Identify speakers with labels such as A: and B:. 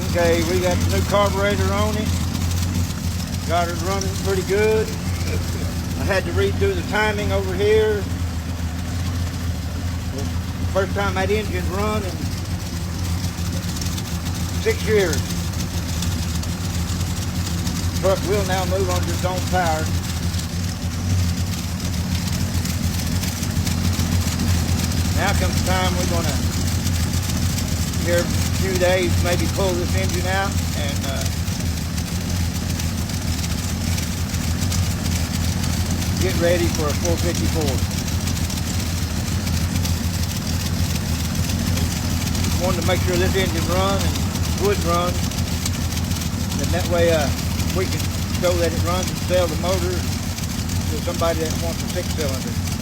A: Okay, we got the new carburetor on it. Got it running pretty good. I had to redo the timing over here. First time that engine run in 6 years. Truck will now move on its own power. Now comes the time we're gonna, here in a few days, maybe pull this engine out and get ready for a 454. Wanted to make sure this engine run and would run, and that way we can show that it runs and sell the motor to somebody that wants a 6-cylinder.